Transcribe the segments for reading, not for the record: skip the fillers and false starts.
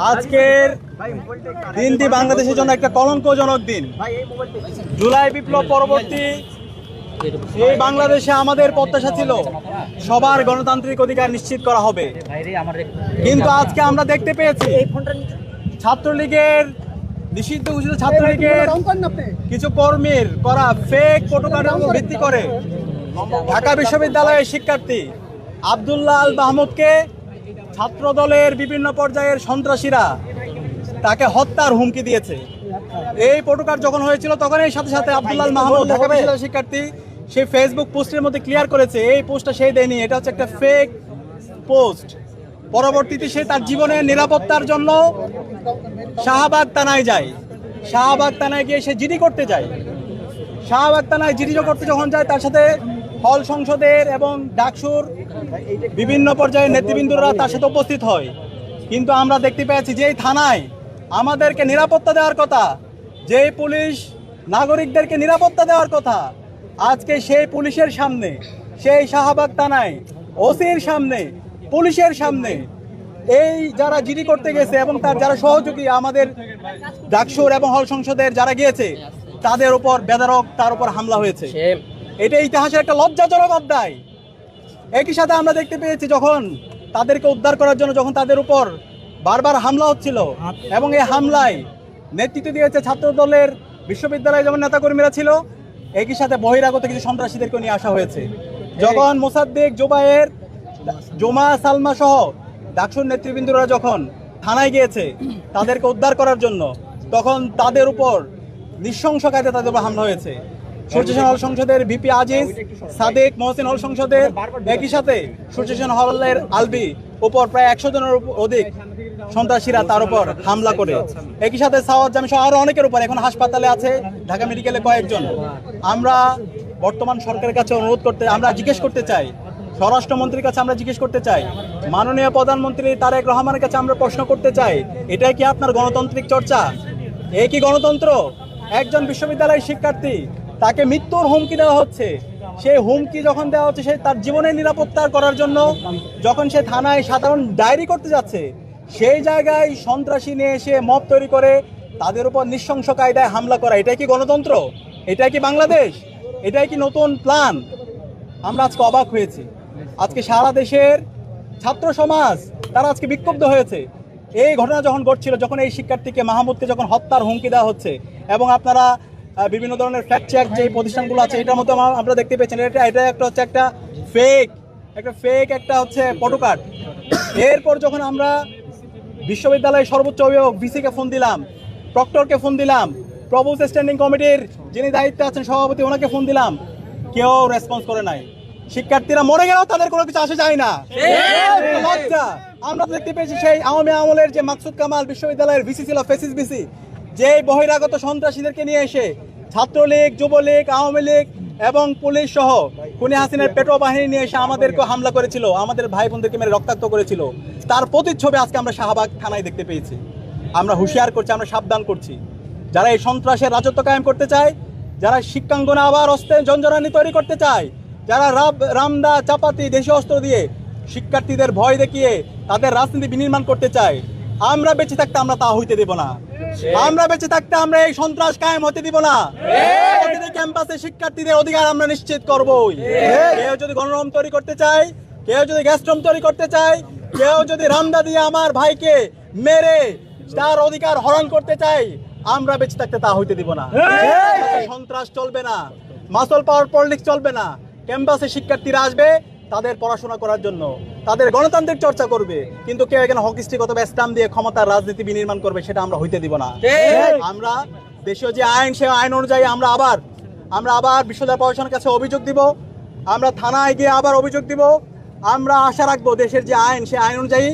আজকের দিনটি বাংলাদেশের জন্য একটা কলঙ্কজনক দিন। জুলাই বিপ্লব পরবর্তী এই বাংলাদেশে আমাদের প্রত্যাশা ছিল সবার গণতান্ত্রিক অধিকার নিশ্চিত করা হবে, কিন্তু আজকে আমরা দেখতে পেয়েছি ছাত্রলীগের নিষিদ্ধ ঘোষিত ছাত্রলীগের কিছু কর্মীর করা ফেক প্রটোকলের ভিত্তি করে ঢাকা বিশ্ববিদ্যালয়ের শিক্ষার্থী আব্দুল্লাহ আল মাহমুদকে ছাত্র দলের বিভিন্ন পর্যায়ের সন্ত্রাসীরা তাকে হত্যার হুমকি দিয়েছে। এই প্রটোকল যখন হয়েছিল তখন এই সাথে সাথে আব্দুল্লাহ আল মাহমুদ ঢাকা বিশ্ববিদ্যালয়ের শিক্ষার্থী সে ফেসবুক পোস্টের মধ্যে ক্লিয়ার করেছে এই পোস্টটা সে দেয়নি, এটা হচ্ছে একটা ফেক পোস্ট। পরবর্তীতে সে তার জীবনের নিরাপত্তার জন্য শাহবাগ থানায় যায়। শাহবাগ থানায় গিয়ে সে জিডি করতে যায়। শাহবাগ থানায় জিডি করতে যখন যায় তার সাথে হল সংসদের এবং ডাকসুর বিভিন্ন পর্যায়ের নেতৃবৃন্দরা তার সাথে উপস্থিত হয়। কিন্তু আমরা দেখতে পেয়েছি যে এই থানায় আমাদেরকে নিরাপত্তা দেওয়ার কথা, যেই পুলিশ নাগরিকদেরকে নিরাপত্তা দেওয়ার কথা, আজকে সেই পুলিশের সামনে, সেই শাহবাগ থানায় ওসির সামনে, পুলিশের সামনে এই যারা জিডি করতে গেছে এবং তার যারা সহযোগী আমাদের ডাকসুর এবং হল সংসদের যারা গিয়েছে তাদের উপর বেদরক তার উপর হামলা হয়েছে। এটা ইতিহাসের একটা লজ্জাজনক অধ্যায়। একই সাথে আমরা দেখতে পেয়েছি যখন তাদেরকে উদ্ধার করার জন্য যখন তাদের উপর বারবার হামলা হচ্ছিল এবং এই হামলায় নেতৃত্ব দিয়েছে ছাত্র দলের বিশ্ববিদ্যালয়ে যেমন নেতাকর্মীরা ছিল, একই সাথে বহিরাগত কিছু সন্ত্রাসীদেরকে নিয়ে আসা হয়েছে। যখন মোসাদ্দেক, জোবায়ের, জোমা, সালমা সহ ডাকসুর নেতৃবৃন্দরা যখন থানায় গিয়েছে তাদেরকে উদ্ধার করার জন্য, তখন তাদের উপর নৃশংস কায়দে তাদের উপর হামলা হয়েছে। সূর্যসেন হল সংসদের ভিপি আজিজ, সাদেক, মহসিন হল সংসদের, একই সাথে সূর্যসেন হলের আলবি উপর প্রায় 100 জনের অধিক সন্ত্রাসীরা তার উপর হামলা করে। একই সাথে সাওয়াদ জামি সহ আরো অনেকের উপর এখন হাসপাতালে আছে, ঢাকা মেডিকেলে কয়েকজন। আমরা বর্তমান সরকারের কাছে অনুরোধ করতে, আমরা জিজ্ঞেস করতে চাই, স্বরাষ্ট্রমন্ত্রীর কাছে আমরা জিজ্ঞেস করতে চাই, মাননীয় প্রধানমন্ত্রী তারেক রহমানের কাছে আমরা প্রশ্ন করতে চাই, এটাই কি আপনার গণতান্ত্রিক চর্চা? এই কি গণতন্ত্র? একজন বিশ্ববিদ্যালয়ের শিক্ষার্থী তাকে মৃত্যুর হুমকি দেওয়া হচ্ছে। সেই হুমকি যখন দেওয়া হচ্ছে, সে তার জীবনের নিরাপত্তা করার জন্য যখন সে থানায় সাধারণ ডায়েরি করতে যাচ্ছে, সেই জায়গায় সন্ত্রাসী নিয়ে এসে মব তৈরি করে তাদের উপর নৃশংস কায়দায় হামলা করা, এটাই কি গণতন্ত্র? এটাই কি বাংলাদেশ? এটাই কি নতুন প্ল্যান? আমরা আজকে অবাক হয়েছি। আজকে সারা দেশের ছাত্র সমাজ তারা আজকে বিক্ষুব্ধ হয়েছে। এই ঘটনা যখন ঘটছিল, যখন এই শিক্ষার্থীকে মাহমুদকে যখন হত্যার হুমকি দেওয়া হচ্ছে এবং আপনারা বিভিন্ন ধরনের ফ্যাক্ট চেক যে প্রতিষ্ঠানগুলো আছে এটার মধ্যে আমরা দেখতে পেয়েছেন এটা একটা হচ্ছে একটা ফেক একটা হচ্ছে প্রটোকল। এরপর যখন আমরা বিশ্ববিদ্যালয়ের সর্বোচ্চ অভিভাবক ভিসিকে ফোন দিলাম, প্রক্টরকে ফোন দিলাম, প্রভোস্ট স্ট্যান্ডিং কমিটির যিনি দায়িত্বে আছেন সভাপতি ওনাকে ফোন দিলাম, কেউ রেসপন্স করে নাই। শিক্ষার্থীরা মরে গেলেও তাদের কোনো কিছু আসে যায় না। আমরা দেখতে পেয়েছি সেই আওয়ামী আমলের যে মাকসুদ কামাল বিশ্ববিদ্যালয়ের ভিসি ছিল, ফেসিস ভিসি, যে বহিরাগত সন্ত্রাসীদেরকে নিয়ে এসে ছাত্রলীগ, যুবলীগ, আওয়ামী লীগ এবং পুলিশ সহ খুনি হাসিনার পেট্রো বাহিনী নিয়ে এসে আমাদেরকে হামলা করেছিল, আমাদের ভাই বোনদেরকে মেরে রক্তাক্ত করেছিল। তার প্রতিচ্ছবি আজকে আমরা শাহবাগ থানায় দেখতে পেয়েছি। আমরা হুঁশিয়ার করছি, আমরা সাবধান করছি, যারা এই সন্ত্রাসের রাজত্ব কায়েম করতে চায়, যারা শিক্ষাঙ্গনে আবার অস্ত্রের জঞ্জরানি তৈরি করতে চায়, যারা রামদা, চাপাতি, দেশীয় অস্ত্র দিয়ে শিক্ষার্থীদের ভয় দেখিয়ে তাদের রাজনীতি বিনির্মাণ করতে চায়, আমরা বেঁচে থাকতে আমরা তা হইতে দেব না। আমরা বেঁচে থাকতে আমরা এই সন্ত্রাস কায়েম হতে দিব না। প্রতিটি ক্যাম্পাসে শিক্ষার্থীদের অধিকার আমরা নিশ্চিত করবই। কেউ যদি গণরম তৈরি করতে চায়, কেউ যদি গ্যাস্ট্রম তৈরি করতে চায়, কেউ যদি রামদা দিয়ে আমার ভাইকে মেরে তার অধিকার হরণ করতে চায়, আমরা বেঁচে থাকতে তা হইতে দিব না। সন্ত্রাস চলবে না, মাসল পাওয়ার পলিটিক্স চলবে না। ক্যাম্পাসে শিক্ষার্থীরা আসবে তাদের পড়াশোনা করার জন্য, তাদের গণতান্ত্রিক চর্চা করবে, কিন্তু কেউ এখানে হকিস্টিক অথবা স্টাম্প দিয়ে ক্ষমতার রাজনীতি বিনির্মাণ করবে, সেটা আমরা হইতে দিব না। আমরা দেশীয় যে আইন, সে আইন অনুযায়ী আমরা আবার বিশ্ববিদ্যালয় প্রশাসনের কাছে অভিযোগ দিব, আমরা থানায় গিয়ে আবার অভিযোগ দিব। আমরা আশা রাখবো দেশের যে আইন, সে আইন অনুযায়ী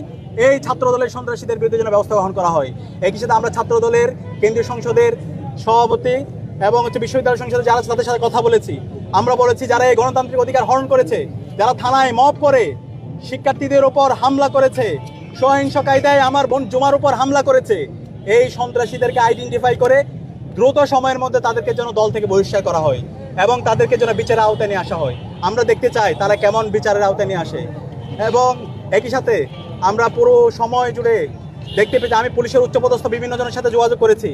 এই ছাত্র দলের সন্ত্রাসীদের বিরুদ্ধে যেন ব্যবস্থা গ্রহণ করা হয়। একই সাথে আমরা ছাত্র দলের কেন্দ্রীয় সংসদের সভাপতি এবং বিশ্ববিদ্যালয় সংসদে যারা তাদের সাথে কথা বলেছি, আমরা বলেছি যারা এই গণতান্ত্রিক অধিকার হরণ করেছে, যারা থানায় মব করে শিক্ষার্থীদের উপর হামলা করেছে, সহিংস কায়দায় আমার বোন জুমার উপর হামলা করেছে, এই সন্ত্রাসীদেরকে আইডেন্টিফাই করে দ্রুত সময়ের মধ্যে তাদেরকে যেন দল থেকে বহিষ্কার করা হয় এবং তাদেরকে যেন বিচারের আওতায় নিয়ে আসা হয়। আমরা দেখতে চাই তারা কেমন বিচারের আওতায় নিয়ে আসে। এবং একই সাথে আমরা পুরো সময় জুড়ে দেখতে পেয়েছি। আমি পুলিশের উচ্চপদস্থ বিভিন্ন জনের সাথে যোগাযোগ করেছি,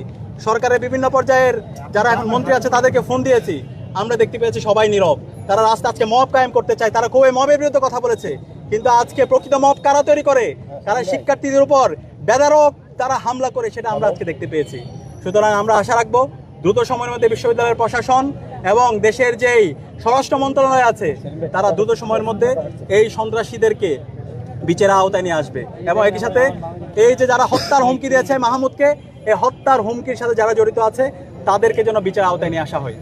সরকারের বিভিন্ন পর্যায়ের যারা এখন মন্ত্রী আছে তাদেরকে ফোন দিয়েছি, আমরা দেখতে পেয়েছি সবাই নীরব। তারা রাস্তা আজকে মব কায়েম করতে চায়, তারা খুবই মবের বিরুদ্ধে কথা বলেছে, কিন্তু আজকে প্রকৃত মব কারা তৈরি করে, কারা শিক্ষার্থীদের উপর বেদারক তারা হামলা করে, সেটা আমরা আজকে দেখতে পেয়েছি। সুতরাং আমরা আশা রাখবো দ্রুত সময়ের মধ্যে বিশ্ববিদ্যালয়ের প্রশাসন এবং দেশের যেই স্বরাষ্ট্র মন্ত্রণালয় আছে তারা দ্রুত সময়ের মধ্যে এই সন্ত্রাসীদেরকে বিচারের আওতায় নিয়ে আসবে। এবং একই সাথে এই যে যারা হত্যার হুমকি দিয়েছে মাহমুদকে, এই হত্যার হুমকির সাথে যারা জড়িত আছে তাদেরকে যেন বিচারের আওতায় নিয়ে আসা হয়।